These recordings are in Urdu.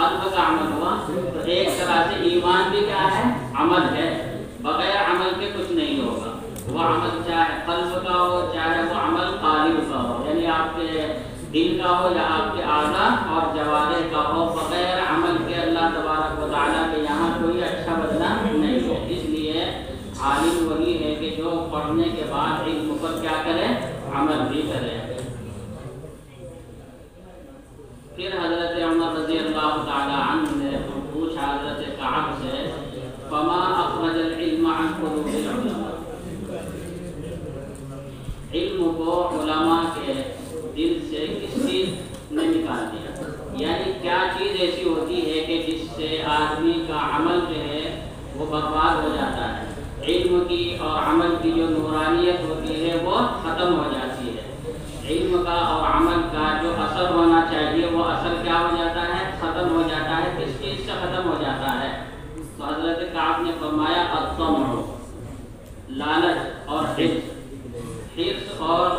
قلب کا عمل ہوا تو ایک طرح سے ایمان بھی کیا ہے؟ عمل ہے، بغیر عمل کے کچھ نہیں ہوگا۔ وہ عمل چاہے قلب کا ہو چاہے وہ عمل قالب کا ہو، یعنی آپ کے دل کا ہو یا آپ کے اعضاء اور جوارح کا ہو، بغیر عمل کے اللہ تبارک و تعالیٰ کے یہاں کوئی اچھا بدلہ نہیں ہے۔ اس لیے عالم وہی ہے کہ جو پڑھنے کے بعد علم پر کیا کرے؟ عمل بھی کرے۔ پھر حضرت عمر رضی اللہ تعالی عنہ نے پوچھا حضرت کعب سے، فما اخرج العلم عن قلوب العلماء، علم کو علماء کے دل سے کس چیز نے نکال دیا؟ یعنی کیا چیز ایسی ہوتی ہے کہ جس سے آدمی کا عمل جو ہے وہ برباد ہو جاتا ہے؟ علم کی اور عمل کی جو نورانیت ہوتی ہے وہ ختم ہو جاتی ہے، علم کا اور عمل کا جو اثر ہونا چاہیے وہ اثر کیا ہو جاتا ہے؟ ختم ہو جاتا ہے۔ کس چیز سے ختم ہو جاتا ہے؟ تو حضرت کعب نے فرمایا الطمع، لالچ اور حرص اور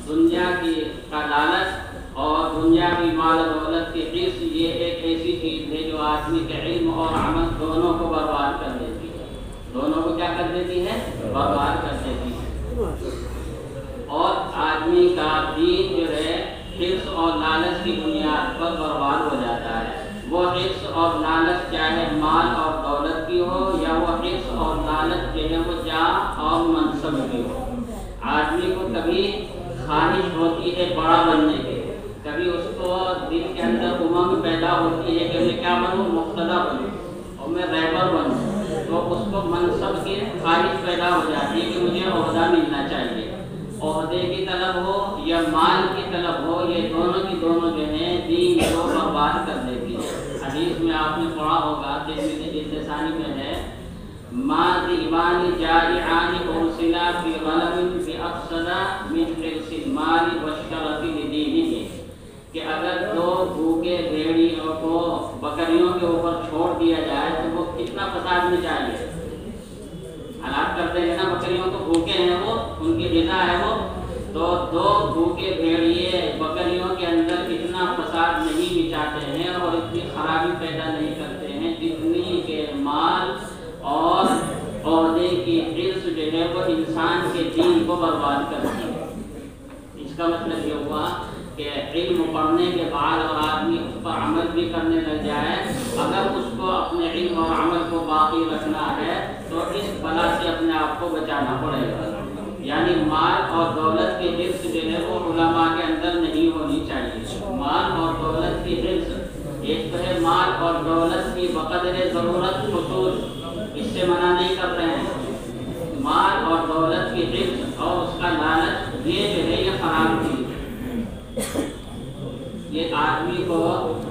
دنیا کی کا لالچ اور دنیاوی مال و دولت کی حرص، یہ ایک ایسی چیز ہے جو آدمی کے علم اور عمل دونوں کو برباد کر دیتی ہے، دونوں کو کیا کر دیتی ہے؟ برباد کر دیتی ہے۔ اور آدمی کا دین جو ہے حرص اور لالچ کی بنیاد پر برباد ہو جاتا ہے۔ وہ حرص اور لالچ چاہے مال اور دولت کی ہو یا وہ حرص اور لالچ جو ہے وہ جاہ اور منصب کی ہو۔ آدمی کو کبھی خواہش ہوتی ہے بڑا بننے کی، کبھی اس کو دل کے اندر امنگ پیدا ہوتی ہے کہ میں کیا بنوں؟ مقتدی بنوں اور میں رہبر بنوں، تو اس کو منصب کی خواہش پیدا ہو جاتی ہے کہ مجھے عہدہ ملنا چاہیے۔ عہدے کی طلب ہو یا مال کی طلب ہو، یہ دونوں کی دونوں جو ہیں دین کو برباد کر دیتی ہے۔ حدیث میں آپ نے پڑھا ہوگا، ترمذی جلد ثانی میں ہے، ما ذئبان جائعان ارسلا فی غنم بافسد من حرص المال واشترط لدینہ، کہ اگر دو بھوکے بھیڑیوں کو بکریوں کے اوپر چھوڑ دیا جائے تو وہ کتنا فساد میں چاہیے؟ ہلاک کرتے ہیں نا بکریوں کو، بھوکے ہیں وہ، ان کی غذا ہے وہ، تو دو بھوکے بھیڑیے بکریوں کے اندر اتنا فساد نہیں مچاتے ہیں اور اتنی خرابی پیدا نہیں کرتے ہیں جتنی کہ مال اور عہدے کی حرص جو ہے وہ انسان کے دین کو برباد کرتی ہے۔ اس کا مطلب یہ ہوا کہ علم پڑھنے کے بعد اور آدمی اس پر عمل بھی کرنے لگ جائے، اگر اس کو اپنے علم اور عمل کو باقی رکھنا ہے تو اس بلا سے اپنے آپ کو بچانا پڑے گا۔ یعنی مال اور دولت کی حرص جو ہے وہ علماء کے اندر نہیں ہونی چاہیے۔ مال اور دولت کی حرص، ایک تو ہے مال اور دولت کی بقدر ضرورت حصول، اس سے منع نہیں کر رہے ہیں، مال اور دولت کی حرص اور اس کا لالچ یہ جو ہے یہ خراب چیز ہے، یہ آدمی کو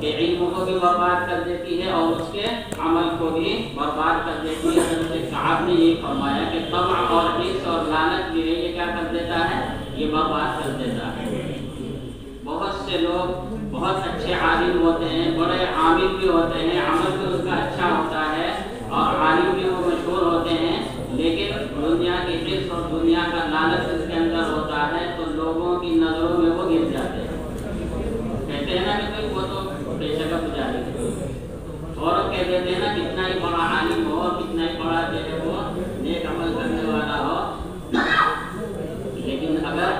کے علم کو بھی برباد کر دیتی ہے اور اس کے عمل کو بھی برباد کر دیتی ہے۔ حضرت کعب نے یہ فرمایا کہ طمع اور حرص اور لالچ جو ہے یہ کیا کر دیتا ہے؟ یہ برباد کر دیتا ہے۔ بہت سے لوگ بہت اچھے عالم ہوتے ہیں، بڑے عامل بھی ہوتے ہیں، عمل بھی اس کا اچھا ہوتا ہے اور عالم بھی وہ مشہور ہوتے ہیں، لیکن دنیا کی حرص اور دنیا کا لالچ اس کے اندر ہوتا ہے تو لوگوں کی نظروں میں وہ گر جاتے ہیں۔ کہتے ہیں نا کہ کوئی وہ تو پیشہ کا پجاری ہے، اور کہہ دیتے ہیں نا کتنا ہی بڑا عالم ہو، کتنا ہی بڑا جو ہے وہ نیک عمل کرنے والا ہو، لیکن اگر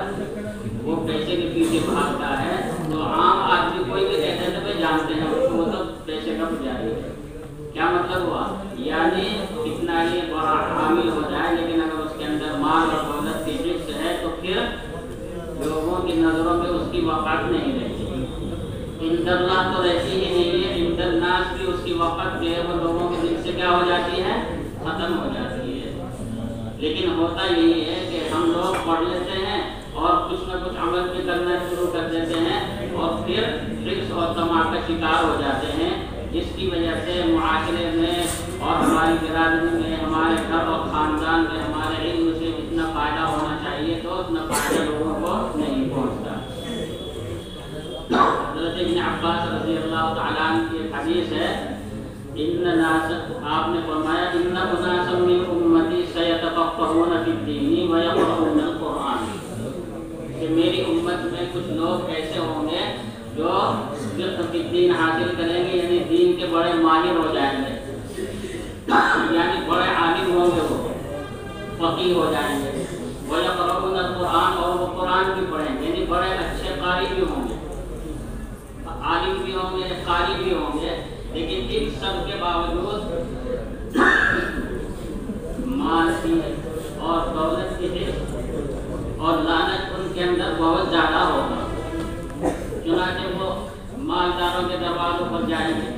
وہ پیسے کے پیچھے بھاگتا ہے تو عام آدمی کوئی بھی کہتے ہیں تو جانتے ہیں اس کو وہ تو پیسے کا پجاری ہے۔ کیا مطلب ہوا؟ یعنی کتنا ہی بڑا عامل ہو جائے لیکن اگر اس کے اندر مال اور دولت کی حرص ہے تو پھر لوگوں کی نظروں میں اس کی وقت نہیں رہتی۔ عند اللہ تو رہتی ہی نہیں ہے، عند الناس بھی اس کی وقت جو ہے وہ لوگوں کے دل سے کیا ہو جاتی ہے؟ ختم ہو جاتی ہے۔ لیکن ہوتا یہی ہے کہ ہم لوگ پڑھ لیتے ہیں اور کچھ نہ کچھ عمل بھی کرنا شروع کر دیتے ہیں اور پھر حرص اور طمع کا شکار ہو جاتے ہیں، جس کی وجہ سے معاشرے میں اور ہماری برادری میں، ہمارے گھر اور خاندان میں ہمارے علم سے جتنا فائدہ ہونا چاہیے تو اتنا فائدہ لوگوں کو نہیں پہنچتا۔ حضرت ابن عباس رضی اللہ تعالیٰ عنہ کی ایک حدیث ہے، آپ نے فرمایا ان اناسا من امتی سیتفقہون فی الدین ویقرؤون القرآن، کہ میری امت میں کچھ لوگ ایسے ہوں گے جو فقہ فی الدین حاصل کریں گے یعنی دین کے بڑے ماہر ہو جائیں گے، یعنی بڑے عالم ہوں گے، وہ فقیہ ہو جائیں گے، وَيَقْرَؤُونَ الْقُرْآنَ اور وہ قرآن بھی پڑھیں گے، یعنی بڑے اچھے قاری بھی ہوں گے، عالم بھی ہوں گے، قاری بھی ہوں گے، لیکن ان سب کے باوجود مال کی اور دولت کی حرص اور لعنت ان کے اندر بہت زیادہ ہوگا، چنانچہ وہ مالداروں کے دروازوں پر جائیں گے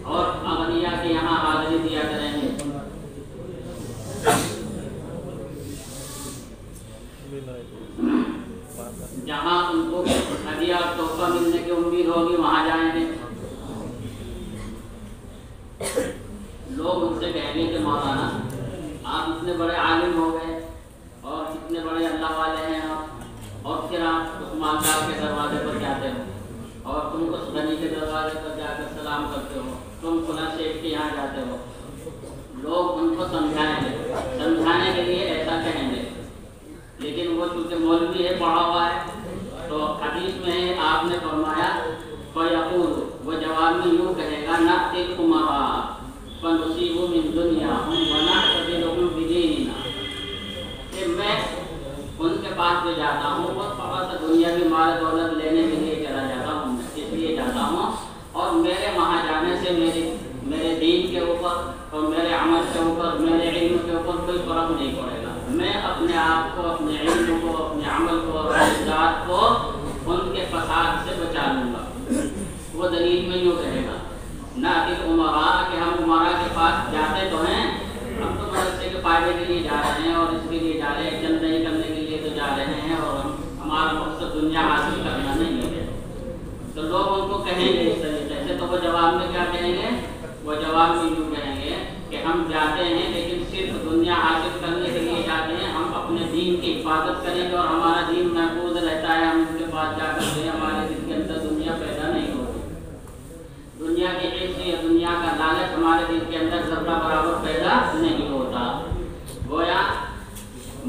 اور اغنیاء کے یہاں حاضری دیا کریں گے، جہاں ان کو ہدیہ اور تحفہ ملنے کی امید ہوگی وہاں جائیں گے۔ لوگ ان سے کہیں گے کہ مولانا آپ اتنے بڑے عالم ہو گئے اور اتنے بڑے اللہ والے ہیں آپ، اور پھر آپ اس مالدار کے دروازے پر جاتے ہو اور تم اس غنی کے دروازے پر جا کر سلام کرتے ہو، تم فلاں شیخ کے یہاں جاتے ہو۔ لوگ ان کو سمجھائیں گے، سمجھانے کے لیے ایسا کہیں گے، لیکن وہ چونکہ مولوی ہے، پڑھا ہوا ہے، تو حدیث میں آپ نے فرمایا فَيَقُولُ وہ جواب میں یوں کہے گا نَأْتِي الْأُمَرَاءَ فَنُصِيبُ مِن دُنْيَاهُمْ وَنَعْتَزِلُهُمْ بِدِينِنَا کہ میں ان کے پاس جو جاتا ہوں وہ تھوڑا سا دنیاوی مال دولت لینے کے لیے چلا جاتا ہوں، اس لیے جاتا ہوں، اور میرے وہاں جانے سے میرے دین کے اوپر اور میرے عمل کے اوپر، میرے علم کے اوپر کوئی فرق نہیں پڑے گا۔ میں اپنے آپ کو، اپنے علم کو، اپنے عمل کو اور اپنی ذات کو ان کے فساد سے بچا لوں گا۔ وہ دلیل میں یوں کہے گا نہ کہ عمراء کہ ہم عمراء کے پاس جاتے تو ہیں، ہم تو مدرسے کے فائدے کے لیے جا رہے ہیں اور اس کے لیے جا رہے ہیں، چند نہیں کرنے کے لیے تو جا رہے ہیں، اور ہمارا مقصد دنیا حاصل کرنا نہیں ہے۔ تو لوگ ان کو کہیں گے اس طریقے سے، تو وہ جواب میں کیا کہیں گے؟ وہ جواب میں یوں کہیں گے کہ ہم جاتے ہیں لیکن صرف دنیا حاصل کرنے کے لیے جاتے ہیں، ہم اپنے دین کی حفاظت کریں گے اور ہمارا دین محفوظ رہتا ہے، ہم ان کے پاس جا کر کے ہمارے دل کے اندر دنیا پیدا نہیں ہوتی، دنیا کی حرص یا دنیا کا لالچ ہمارے دل کے اندر ذرہ برابر پیدا نہیں ہوتا۔ گویا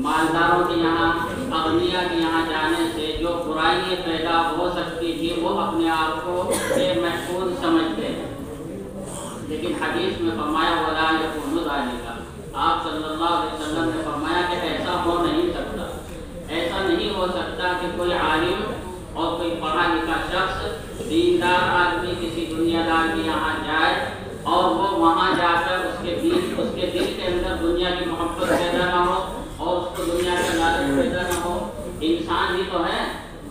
مالداروں کے یہاں، اغنیاء کے یہاں جانے سے جو برائیاں پیدا ہو سکتی تھی وہ اپنے آپ کو بے محفوظ سمجھتے ہیں، لیکن حدیث میں فرمایا وَلَا يَكُونُ ذَلِكَ، آپ صلی اللہ علیہ وسلم نے فرمایا کہ ایسا ہو نہیں سکتا، ایسا نہیں ہو سکتا کہ کوئی عالم اور کوئی پڑھا لکھا شخص، دیندار آدمی کسی دنیا دار کے یہاں جائے اور وہ وہاں جا کر اس کے دل کے اندر دنیا کی محبت پیدا نہ ہو اور اس کو دنیا کا لالچ پیدا نہ ہو۔ انسان ہی تو ہے،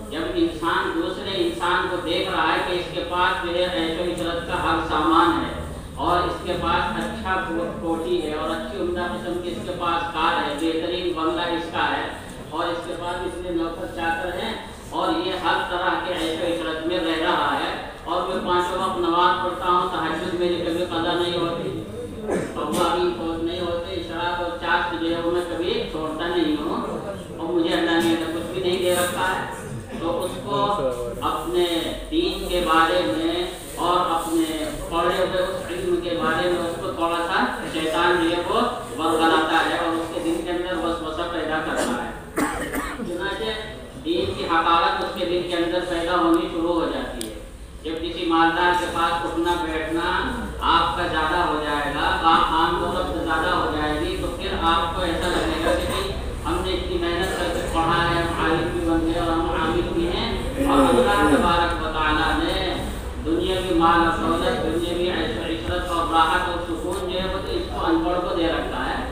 جب انسان دوسرے انسان کو دیکھ رہا ہے کہ اس کے پاس جو ہے عیش و عشرت کا ہر سامان ہے اور اس کے پاس اچھا کوٹھی ہے اور اچھی عمدہ قسم کی اس کے پاس کار ہے، بہترین بنگلہ اس کا ہے، اور اس کے پاس اس لیے نوکر چاکر ہیں اور یہ ہر طرح کے عیش و عشرت میں رہ رہا ہے، اور میں 5 وقت نماز پڑھتا ہوں، تہجد میری کبھی قضا نہیں ہوتی، قواری فوج نہیں ہوتی، شراب اور چاس جو ہے وہ میں کبھی چھوڑتا نہیں ہوں، اور مجھے اللہ نے کچھ بھی نہیں دے رکھا ہے، تو اس کو اپنے دین کے بارے میں اور اپنے پڑھے ہوئے اس علم کے بارے میں اس کو تھوڑا سا شیطان جو ہے وہ ورغلاتا ہے اور اس کے دل کے اندر وسوسہ پیدا کرتا ہے، چنانچہ دین کی حقارت اس کے دل کے اندر پیدا ہونی شروع ہو جاتی ہے۔ جب کسی مالدار کے پاس اٹھنا بیٹھنا آپ کا زیادہ ہو جائے گا، عام دولت زیادہ ہو جائے گی، تو پھر آپ کو ایسا لگے گا کہ ہم نے اتنی محنت کر کے پڑھا ہے، ہم عالم بھی بن گئے اور ہم عامل بھی ہیں، اور اللہ تبارک و تعالیٰ نے دنیاوی مال اور دولت، دنیاوی عیش و عشرت اور راحت اور سکون جو ہے وہ تو اس کو ان پڑھ کو دے رکھا ہے۔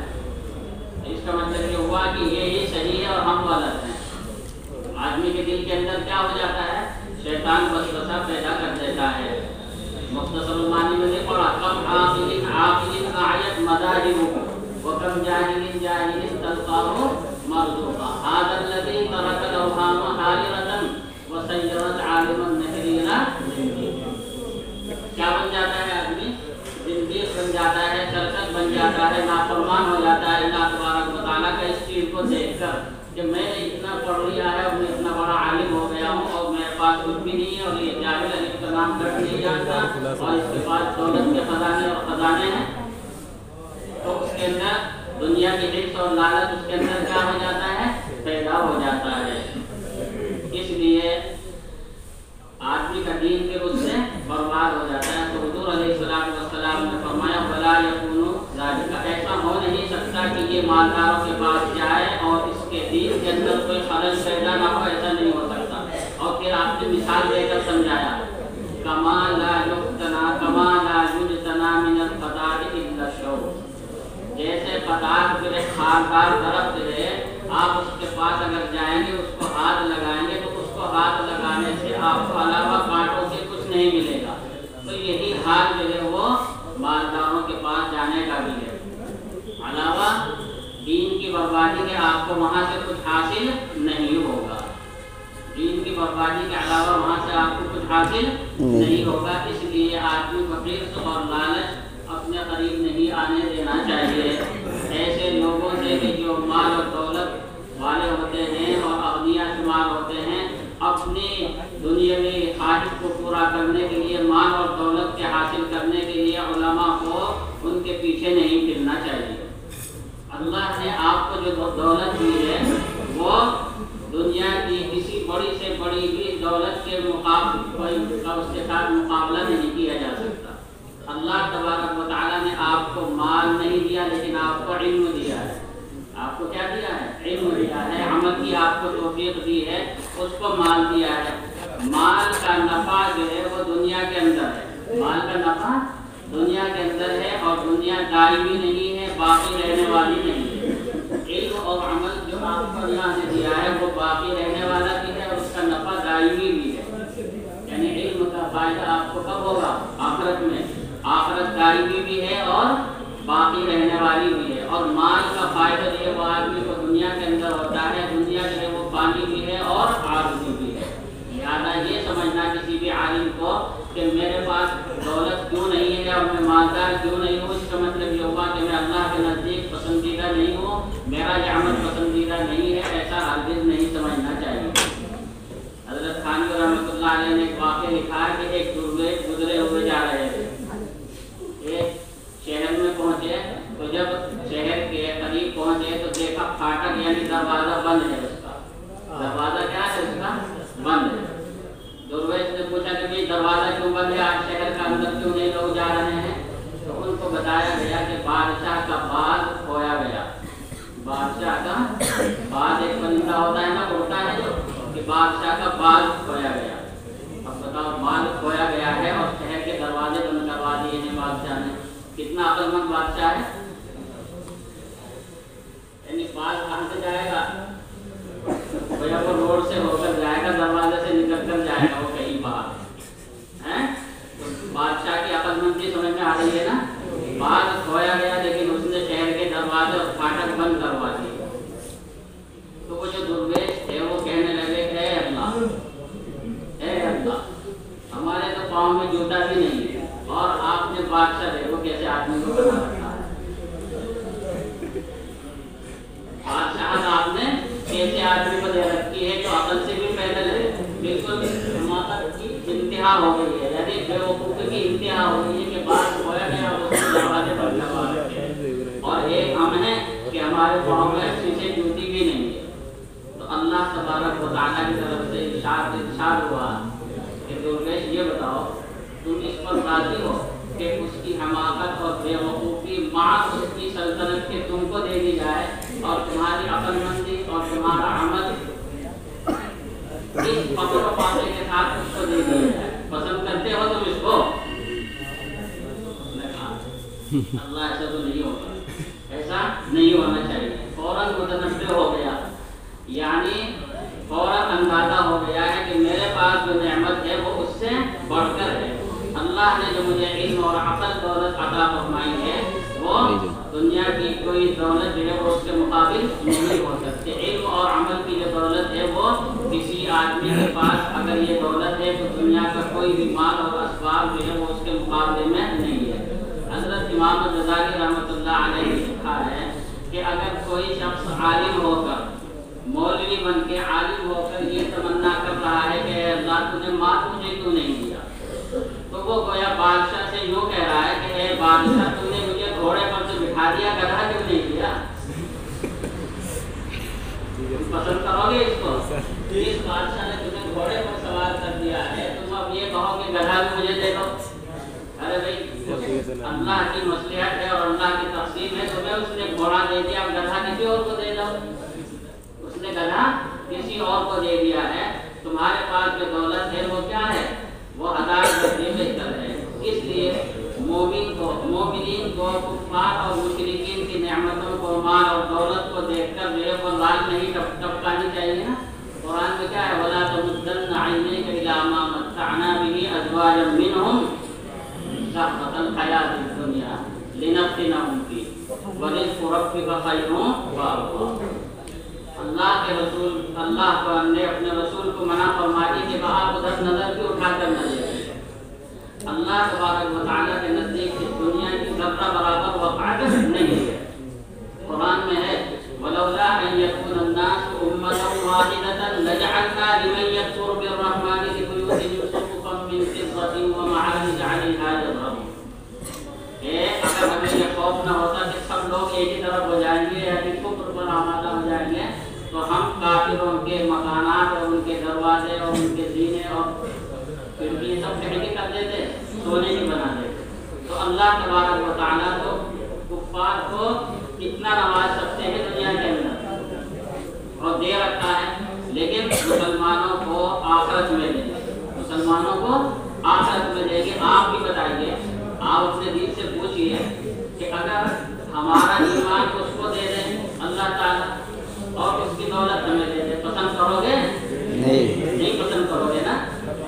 اس کا مطلب یہ ہوا کہ یہی صحیح ہے اور ہم غلط ہیں۔ آدمی کے دل کے اندر کیا ہو جاتا ہے؟ شیطان وسوسہ پیدا کر دیتا ہے۔ مختصر المانی میں نے پڑھا کم عاقل عاقل اعیت مذاہبہ وکم جاہل جاہل تلقاہ مرزوقا هذا الذي ترك الاوهام حائرة وسيرت عالما نحريرا۔ کیا بن جاتا ہے آدمی؟ زندیق بن جاتا ہے، سرکش بن جاتا ہے، نافرمان ہو جاتا ہے اللہ تبارک و تعالیٰ کا اس چیز کو دیکھ کر کہ میں نے اتنا پڑھ لیا ہے اور میں اتنا بڑا عالم ہو گیا ہوں اور میرے پاس کچھ بھی نہیں ہے، اور یہ جاہل ہے، اس کا نام کٹ نہیں جانتا اور اس کے پاس دولت کے خزانے اور خزانے ہیں، تو اس کے اندر دنیا کی حرص اور لالچ اس کے اندر کیا ہو جاتا ہے؟ پیدا ہو جاتا ہے۔ اس لیے دین پھر اس سے برباد ہو جاتا ہے۔ تو حضور علیہ السلام نے فرمایا ولا یکون ذالک، ایسا ہو نہیں سکتا کہ یہ مالداروں کے پاس جائے اور اس کے دین کے اندر کوئی خلل پیدا نہ ہو، ایسا نہیں ہو سکتا۔ اور پھر آپ نے مثال دے کر سمجھایا کما لا یجتنا من الفضاء الا الشوك، جیسے پتاخ پھر ایک خاردار درخت ہے، آپ اس کے پاس اگر جائیں گے اس کو ہاتھ لگائیں گے تو اس کو ہاتھ لگانے سے آپ کو علاوہ کانٹوں کے کچھ نہیں ملے گا۔ تو یہی حال جو ہے وہ مالداروں کے پاس جانے کا بھی ہے، علاوہ دین کی بربادی کے آپ کو وہاں سے کچھ حاصل نہیں ہوگا، دین کی بربادی کے علاوہ وہاں سے آپ کو کچھ حاصل نہیں ہوگا۔ اس لیے آدمی کو حرص اور لالچ اپنے قریب نہیں آنے دینا چاہیے۔ ایسے لوگوں سے کہ جو مال اور دولت والے ہوتے ہیں اور اغنیاء شمار ہوتے ہیں، اپنی دنیاوی خواہش کو پورا کرنے کے لیے، مال اور دولت کے حاصل کرنے کے لیے علماء کو ان کے پیچھے نہیں پھرنا چاہیے۔ اللہ نے آپ کو جو دولت دی ہے وہ دنیا کی کسی بڑی سے بڑی بھی دولت کے اس کے ساتھ مقابلہ نہیں کیا جا سکتا۔ اللہ تبارک و تعالیٰ نے آپ کو مال نہیں دیا لیکن آپ کو علم دیا ہے۔ آپ کو کیا دیا ہے؟ علم دیا ہے، عمل کی آپ کو توفیق دی ہے، اس کو مال دیا ہے۔ مال کا نفع جو ہے وہ دنیا کے اندر ہے، مال کا نفع دنیا کے اندر ہے، اور دنیا دائمی نہیں ہے، باقی رہنے والی نہیں ہے۔ علم اور عمل جو آپ کو اللہ نے دیا ہے وہ باقی رہنے والا بھی ہے اور اس کا نفع دائمی بھی ہے۔ یعنی علم کا فائدہ آپ کو کب ہوگا؟ آخرت میں۔ آخرت دائمی بھی ہے اور باقی رہنے والی بھی ہے۔ اور مال کا فائدہ جو ہے وہ آدمی کو دنیا کے اندر ہوتا ہے، دنیا جو ہے وہ پانی بھی ہے اور عارضی بھی ہے۔ لہٰذا یہ سمجھنا کسی بھی عالم کو کہ میرے پاس دولت کیوں نہیں ہے اور میں مالدار کیوں نہیں ہوں، اس کا مطلب یہ ہوگا کہ میں اللہ کے نزدیک پسندیدہ نہیں ہوں، میرا یہ عمل پسندیدہ نہیں ہے، ایسا ہرگز نہیں سمجھنا چاہیے۔ حضرت تھانوی رحمۃ اللہ علیہ نے ایک واقعہ لکھا ہے کہ ایک درویش گزرے ہوئے جا رہے تھے، ایک شہر میں پہنچے تو جب شہر کے قریب پہنچے تو دیکھا پھاٹک یعنی دروازہ بند ہے، اس کا دروازہ کیا ہے؟ اس کا بند ہے۔ درویش نے پوچھا کہ بھئی دروازہ کیوں بند ہے، آج شہر کا اندر کیوں نہیں لوگ جا رہے ہیں؟ تو ان کو بتایا گیا کہ بادشاہ کا باز کھویا گیا۔ بادشاہ کا باز ایک پرندہ ہوتا ہے نا، اڑتا ہے جو، کہ بادشاہ کا باز کھویا گیا۔ اب بتاؤ، باز کھویا گیا ہے اور شہر کے دروازے بند کروا دیے ہیں بادشاہ نے، کتنا عقل مند بادشاہ ہے؟ یعنی باز کہاں سے جائے گا؟ بھیا وہ روڈ سے ہو کر جائے گا، دروازے سے نکل کر جائے گا، وہ کہیں باہر ہے۔ تو بادشاہ کی عقل مندی سمجھ میں آ رہی ہے نا؟ باز کھویا گیا لیکن اس نے شہر کے دروازے اور پھاٹک بند کروا دیے۔ تو وہ جو درویش تھے وہ کہنے لگے کہ اے اللہ، ہمارے تو پاؤں میں جوتا بھی نہیں ہے اور آپ نے بادشاہ دیکھو کیسے آدمی کو بنا رکھا ہے، بادشاہ آپ نے کیسے آدمی کو دے رکھی ہے جو عقل سے بھی پیدل ہے، بالکل حماقت کی انتہا ہو گئی ہے، یعنی بے وقوفی کی انتہا ہو گئی ہے کہ باز کھویا گیا اور اس کے دروازے پر لگوا رکھے، اور ایک ہم ہیں کہ ہمارے پاؤں میں شیشے جوتی بھی نہیں ہے۔ تو اللہ تبارک و تعالیٰ کی طرف سے ارشاد ہوا کہ درویش یہ بتاؤ تم اس پر راضی ہو کہ اس کی حماقت اور بے وقوفی معاذ اس کی سلطنت کے تم کو دے دی جائے اور تمہاری عقل مندی اور تمہارا عمل اس فخر و فاخر کے ساتھ اس کو دے دیا جائے؟ پسند کرتے ہو تم اس کو؟ اللہ ایسا تو نہیں ہوگا، ایسا نہیں ہونا چاہیے۔ فوراً متنبع ہو گیا، یعنی فوراً اندازہ ہو گیا ہے کہ میرے پاس جو نعمت ہے وہ اس سے بڑھ کر ہے۔ اللہ نے جو مجھے علم اور عقل دولت عطا فرمائی ہے وہ دنیا کی کوئی دولت جو ہے وہ اس کے مقابل نہیں ہو سکتی۔ علم اور عمل کی جو دولت ہے وہ کسی آدمی کے پاس اگر یہ دولت ہے تو دنیا کا کوئی بھی مال اور اسباب جو ہے وہ اس کے مقابلے میں نہیں ہے۔ حضرت امام غزالی رحمۃ اللہ علیہ نے لکھا ہے کہ اگر کوئی شخص عالم ہو کر، مولوی بن کے عالم ہو کر یہ تمنا کر رہا ہے کہ اے اللہ تو نے مال مجھے کیوں نہیں دیا، تو وہ گویا بادشاہ سے یوں کہہ رہا ہے کہ اے بادشاہ تم نے مجھے گھوڑے پر سے بٹھا دیا، گدھا کیوں نہیں دیا؟ پسند کرو گے اس کو؟ اس بادشاہ نے تمہیں گھوڑے پر سوار کر دیا ہے، تم اب یہ کہو اللہ کی مصلحت ہے اور اللہ کی تقسیم ہے، تمہیں اس نے گھوڑا دے دیا، گدھا کسی اور کو دے دو، اس نے گدھا کسی اور کو دے دیا ہے، تمہارے پاس جو دولت ہے وہ کیا ہے؟ وہ 1000 گدھے بہتر ہے۔ اس لیے مومنین کو کفار اور مشرکین کی نعمتوں کو، مال اور دولت کو دیکھ کر جو ہے وہ لال نہیں ٹپکانی چاہیے نا۔ قرآن میں کیا ہے؟ وَلَا تَمُدَّنَّ عَيْنَيْكَ إِلَىٰ مَا مَتَّعْنَا بِهِ أَزْوَاجًا مِّنْهُمْ زَهْرَةَ الْحَيَاةِ الدُّنْيَا لِنَفْتِنَهُمْ فِيهِ وَرِزْقُ رَبِّكَ خَيْرٌ وَأَبْقَىٰ۔ اللہ کے رسول، اللہ نے اپنے رسول کو منع فرمائی کہ آپ ادھر نظر کیوں اٹھا کر نہ دیکھیں۔ اللہ تبارک و تعالیٰ کے نزدیک اس دنیا کی ذرہ برابر وقعت نہیں ہے۔ قرآن میں ہے وَلَوْلَا أَن يَكُونَ النَّاسُ أُمَّةً وَاحِدَةً لَجَعَلْنَا لِمَن يَكْفُرُ بِالرَّحْمَٰنِ لِبُيُوتِهِمْ سُقُفًا مِّن فِضَّةٍ وَمَعَارِجَ عَلَيْهَا يَظْهَرُونَ۔ اگر ہمیں یہ خوف نہ ہوتا کہ سب لوگ ایک ہی طرف ہو جائیں گے یا کہ کفر پر آمادہ ہو جائیں گے تو ہم کافروں کے مکانات اور ان کے دروازے اور ان کے زینے اور کیونکہ یہ سب کھڑکی کر دیتے، سونے کی بنا دیتے۔ تو اللہ تبارک و تعالیٰ تو کفار کو کتنا نواز سکتے ہیں دنیا کے اندر اور دے رکھا ہے، لیکن مسلمانوں کو آخرت میں دے گے، مسلمانوں کو آخرت میں دے گے۔ آپ بھی بتائیے، آپ اپنے دل سے پوچھئے کہ اگر ہمارا ایمان اس کو دے دیں اللہ تعالیٰ اور اس کی دولت ہمیں دے دے، پسند کرو گے؟ نہیں پسند کرو گے نا۔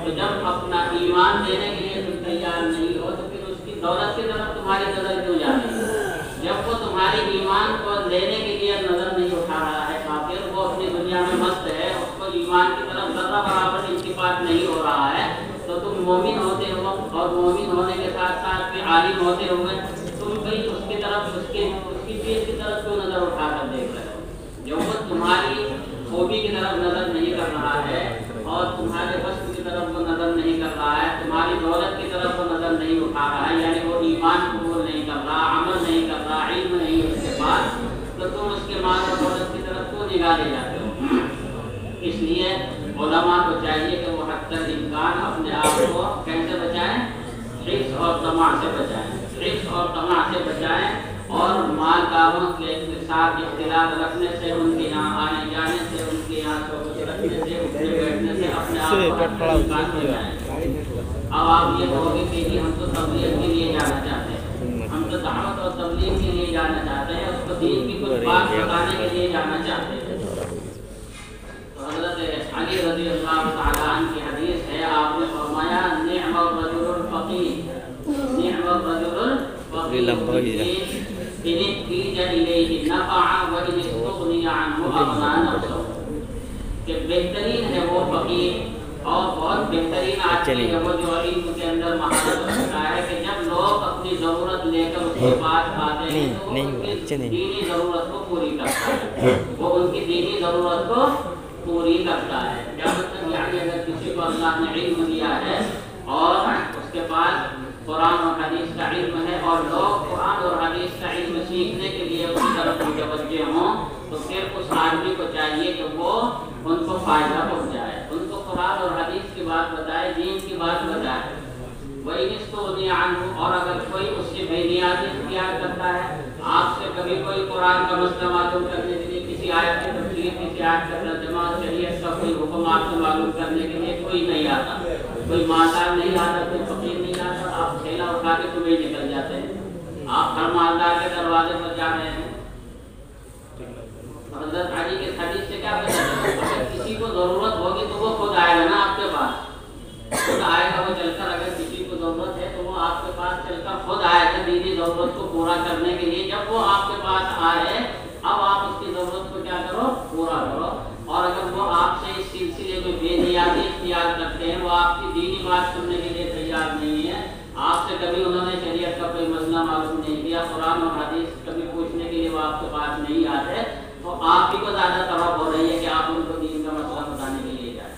تو جب اپنا ایمان دینے کے لیے تم تیار نہیں ہو تو پھر اس کی دولت کی طرف تمہاری نظر کیوں جاتی ہے؟ جب وہ تمہاری ایمان کو لینے کے لیے نظر نہیں اٹھا رہا ہے کافر، وہ اپنی دنیا میں مست ہے، اس کو ایمان کی طرف ذرہ برابر التفات نہیں ہو رہا ہے، تو تم مومن ہوتے ہو اور مومن ہونے کے ساتھ ساتھ میں عالم ہوتے ہوئے تم بھی اس کی طرف اس کی چیز کی طرف کیوں نظر اٹھا کر دیکھ رہے ہو؟ جب وہ تمہاری خوبی کی طرف نظر نہیں کر رہا ہے اور تمہارے وصف کی طرف وہ نظر نہیں کر رہا ہے، تمہاری دولت کی طرف وہ نظر نہیں اٹھا رہا ہے، یعنی وہ ایمان قبول نہیں کر رہا، عمل نہیں کر رہا، علم نہیں اس کے پاس، تو تم اس کے مال اور دولت کی طرف کیوں نگاہ لے جاتے ہو؟ اس لیے علماء کو چاہیے کہ وہ حد تک امکان اپنے آپ کو کیسے بچائیں؟ حرص اور طمع سے بچائیں، حرص اور طمع سے بچائیں اور مالداروں کے ساتھ اختلاف رکھنے سے، ان کے یہاں آنے جانے سے، ان کے یہاں سوچ رکھنے سے، اٹھنے بیٹھنے سے اپنے آپ کو امکان بچائیں۔ اب آپ یہ کہو گے کہ ہم تو تبلیغ کے لیے جانا چاہتے ہیں، ہم تو دعوت اور تبلیغ کے لیے جانا چاہتے ہیں، اس کو دین کی کچھ بات بتانے کے لیے جانا چاہتے ہیں۔ تو حضرت علی رضی اللہ تعالیٰ عنہ کی حدیث ہے، آپ نے فرمایا نعم الرجل الفقیر، نعم الرجل الفقیر إن احتيج إليه نفع وإن استغني عنه أغنى نفسه، کہ بہترین ہے وہ فقیر اور بہت بہترین آدمی ہے وہ جو علم کے اندر مہارت رکھتا ہے کہ جب لوگ اپنی ضرورت لے کر اس کے پاس آتے ہیں تو وہ ان کی دینی ضرورت کو پوری کرتا ہے، وہ ان کی دینی ضرورت کو پوری کرتا ہے۔ کیا مطلب؟ یعنی اگر کسی کو اللہ نے علم دیا ہے اور اس کے پاس قرآن اور حدیث کا علم ہے اور لوگ قرآن اور حدیث کا علم سیکھنے کے لیے اس کی طرف متوجہ ہوں، تو پھر اس آدمی کو چاہیے کہ وہ ان کو فائدہ پہنچائے، ان کو قرآن اور حدیث کی بات بتائے، دین کی بات بتائے۔ وَإِنِ اسْتُغْنِيَ عَنْهُ، اور اگر کوئی اس سے بے نیازی اختیار کرتا ہے، آپ سے کبھی کوئی قرآن کا مسئلہ معلوم کرنے کے لیے، کسی آیت کی تفسیر، کسی آیت کا ترجمہ، شریعت کا کوئی حکم آپ سے معلوم کرنے کے لیے کوئی نہیں آتا، کوئی مالدار نہیں آتا، کوئی فقیر نہیں آتا، آپ تھیلا اٹھا کے تمہیں نکل جاتے ہیں، آپ ہر مالدار کے دروازے پر جا رہے ہیں۔ حضرت علی کے حدیث سے کیا پتہ چلا؟ اگر کسی کو ضرورت ہوگی تو وہ خود آئے گا نا آپ کے پاس، خود آئے گا وہ چل کر، اگر کسی کو ضرورت ہے تو وہ آپ کے پاس چل کر خود آئے گا دینی ضرورت کو پورا کرنے کے لیے۔ جب وہ آپ کے پاس آئے، اب آپ اس کی ضرورت کو کیا کرو؟ پورا کرو۔ اور اگر وہ آپ سے اس سلسلے میں بے نیازی اختیار کرتے ہیں، وہ آپ کی دینی بات سننے کے لیے تیار نہیں ہے، آپ سے کبھی انہوں نے شریعت کا کوئی مسئلہ معلوم نہیں کیا، قرآن اور حدیث کبھی پوچھنے کے لیے وہ آپ کے پاس نہیں آتے، تو آپ ہی کو زیادہ طرف ہو رہی ہے کہ آپ ان کو دین کا مسئلہ بتانے کے لیے جائیں۔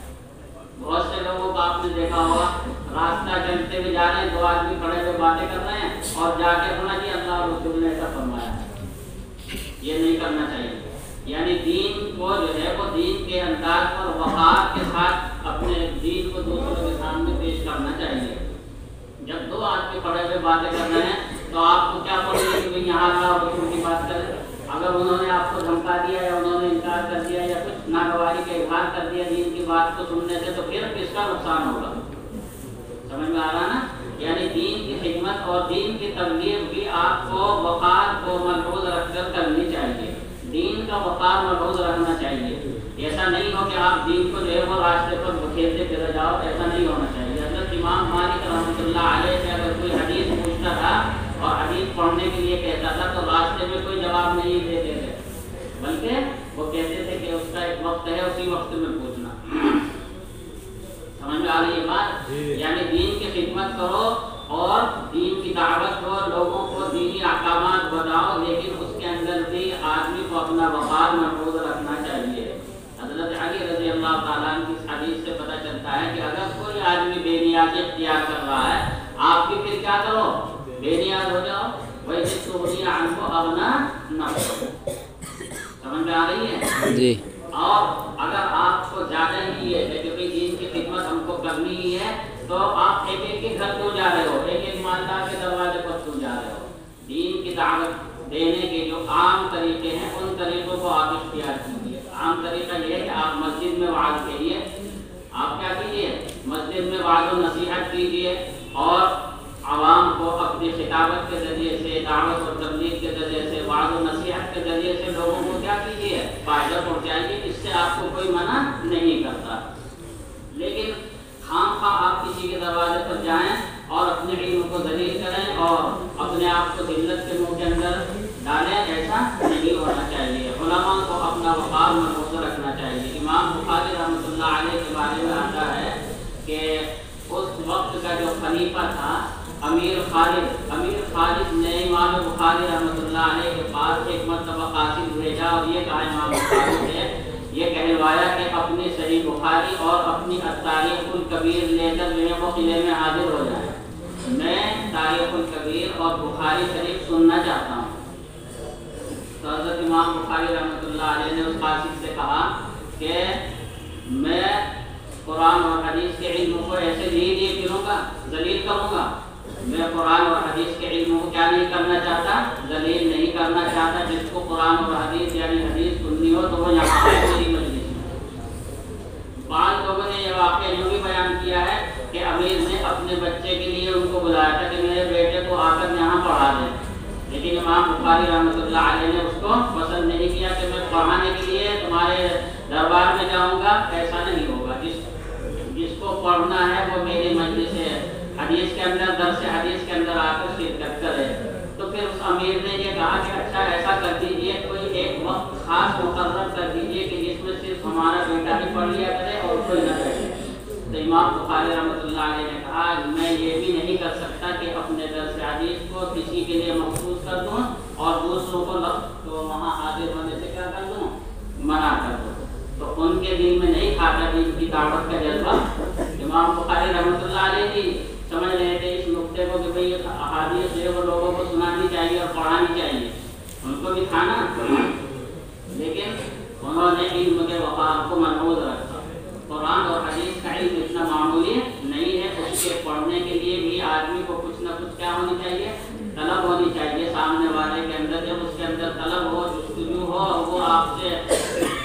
بہت سے لوگوں کو آپ نے دیکھا ہوگا، راستہ چلتے ہوئے جا رہے ہیں، دو آدمی کھڑے ہوئے باتیں کر رہے ہیں اور جا کے اپنا کہ اللہ اور رسول نے ایسا فرمایا۔ یہ نہیں کرنا چاہیے، یعنی دین کو جو ہے وہ دین کے انداز پر وقار کے ساتھ اپنے دین کو دوسروں کے سامنے پیش کرنا چاہیے۔ جب دو آدمی کھڑے ہوئے باتیں کر رہے ہیں تو کرنے سے تو پھر کس کا نقصان ہوگا؟ سمجھ میں آ رہا نا؟ یعنی دین کی خدمت اور دین کی تبلیغ بھی آپ کو وقار کو ملحوظ رکھ کر کرنی چاہیے، دین کا وقار ملحوظ رکھنا چاہیے۔ ایسا نہیں ہو کہ آپ دین کو جو ہے وہ راستے پر بکھیرتے پھر جاؤ، ایسا نہیں ہونا چاہیے۔ حضرت امام مالک رحمۃ اللہ علیہ سے اگر کوئی حدیث پوچھتا تھا اور حدیث پڑھنے کے لیے کہتا تھا تو راستے میں کوئی جواب نہیں دیتے تھے، بلکہ وہ کہتے تھے کہ اس کا ایک وقت ہے، اسی وقت میں پوچھنا۔ سمجھ میں آ رہی ہے بات؟ یعنی دین کی خدمت کرو اور دین کی دعوت دو، لوگوں کو دینی احکامات بتاؤ، لیکن اس کے اندر بھی آدمی کو اپنا وقار محفوظ رکھنا چاہیے۔ حضرت علی رضی اللہ تعالیٰ عنہ کی اس حدیث سے پتہ چلتا ہے کہ اگر کوئی آدمی بے نیازی اختیار کر رہا ہے، آپ بھی پھر کیا کرو؟ بے نیاز ہو جاؤ۔ وَإِذِ اسْتُغْنِيَ عَنْهُ أَغْنَىٰ نَفْسَهُ۔ سمجھ میں آ رہی ہے جی؟ اور اگر آپ کو زیادہ ہی ہے کہ بھئی دین کی خدمت ہم کو کرنی ہی ہے، تو آپ ایک ایک کے گھر کیوں جا رہے ہو؟ ایک ایک مالدار کے دروازے پر کیوں جا رہے ہو؟ دین کی دعوت دینے کے جو عام طریقے ہیں ان طریقوں کو آپ اختیار کیجیے۔ عام طریقہ یہ ہے کہ آپ مسجد میں وعظ کیجیے، آپ کیا کیجیے؟ مسجد میں وعظ و نصیحت کیجیے اور عوام کو اپنی خطابت کے ذریعے سے، دعوت اور تبلیغ کے ذریعے سے، وعظ و نصیحت کے ذریعے سے لوگوں کو کیا کیجیے؟ فائدہ پہنچائیے۔ اس سے آپ کو کوئی منع نہیں کرتا، لیکن خام خواہ آپ کسی کے دروازے پر جائیں اور اپنے علم کو ذلیل کریں اور اپنے آپ کو ذلت کے منہ کے اندر ڈالیں، ایسا نہیں ہونا چاہیے۔ علماء کو اپنا وقار محفوظ رکھنا چاہیے۔ امام بخاری رحمۃ اللہ علیہ کے بارے میں آتا ہے کہ اس وقت کا جو خلیفہ تھا امیر خالد نے امام بخاری رحمۃ اللہ علیہ کے پاس ایک مرتبہ قاصد بھیجا اور یہ کہا امام بخاری سے، یہ کہلوایا کہ اپنی صحیح بخاری اور اپنی تاریخ الکبیر لے کر جو ہے وہ قلعے میں حاضر ہو جائیں، میں تاریخ الکبیر اور بخاری شریف سننا چاہتا ہوں۔ تو حضرت امام بخاری رحمۃ اللہ علیہ نے اس قاصد سے کہا کہ میں قرآن اور حدیث کے علم کو ایسے نہیں کروں گا، ذلیل کروں گا۔ میں قرآن اور حدیث کے علم کو کیا نہیں کرنا چاہتا؟ ذلیل نہیں کرنا چاہتا۔ جس کو قرآن اور حدیث یعنی حدیث سننی ہو تو وہ یہاں آئے میری مجلس میں۔ بعض لوگوں نے یہ واقعہ یوں بھی بیان کیا ہے کہ امیر نے اپنے بچے کے لیے ان کو بلایا تھا کہ میرے بیٹے کو آ کر یہاں پڑھا دیں، لیکن امام بخاری رحمۃ اللہ علیہ نے اس کو پسند نہیں کیا کہ میں پڑھانے کے لیے تمہارے دربار میں جاؤں گا، ایسا نہیں ہوگا۔ جس کو پڑھنا ہے وہ میری مجلس حدیث کے اندر، درس حدیث کے اندر آ کر شرکت کرے۔ تو پھر اس امیر نے یہ کہا کہ اچھا ایسا کر دیجئے، کوئی ایک وقت خاص مقرر کر دیجئے کہ جس میں صرف ہمارا بیٹا ہی پڑھ لیا کرے اور کوئی نہ کرے۔ تو امام بخاری رحمۃ اللہ علیہ نے کہا میں یہ بھی نہیں کر سکتا کہ اپنے درس حدیث کو کسی کے لیے مخصوص کر دوں اور دوسروں کو وہاں حاضر ہونے سے کیا کر دوں؟ منع کر دوں۔ تو ان کے دل میں نہیں کھاتا کہ ان کی دعوت کا جذبہ۔ امام بخاری رحمۃ اللہ علیہ بھی سمجھ رہے تھے اس نقطے کو کہ بھئی احادیث جو وہ لوگوں کو سنانی چاہیے اور پڑھانی چاہیے، ان کو بھی کھانا، لیکن انہوں نے علم کے وقار کو محفوظ رکھا۔ قرآن اور حدیث کا علم اتنا معمولی نہیں ہے، اس کے پڑھنے کے لیے بھی آدمی کو کچھ نہ کچھ کیا ہونی چاہیے؟ طلب ہونی چاہیے سامنے والے کے اندر۔ جب اس کے اندر طلب ہو، جستجو ہو اور وہ آپ سے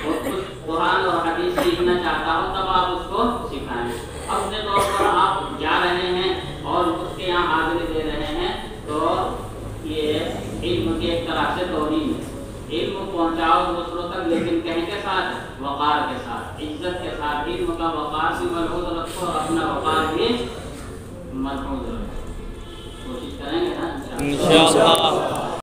کچھ قرآن اور حدیث سیکھنا چاہتا ہو تب آپ اس کو سکھائیں۔ اپنے طور پر آپ جا رہے ہیں اور اس کے یہاں حاضری دے رہے ہیں تو یہ علم کی ایک طرح سے توہین ہے۔ علم پہنچاؤ دوسروں تک، لیکن کہیں کے ساتھ؟ وقار کے ساتھ، عزت کے ساتھ۔ علم کا وقار بھی محفوظ رکھو اور اپنا وقار بھی محفوظ رکھو۔ کوشش کریں گے نا انشاءاللہ۔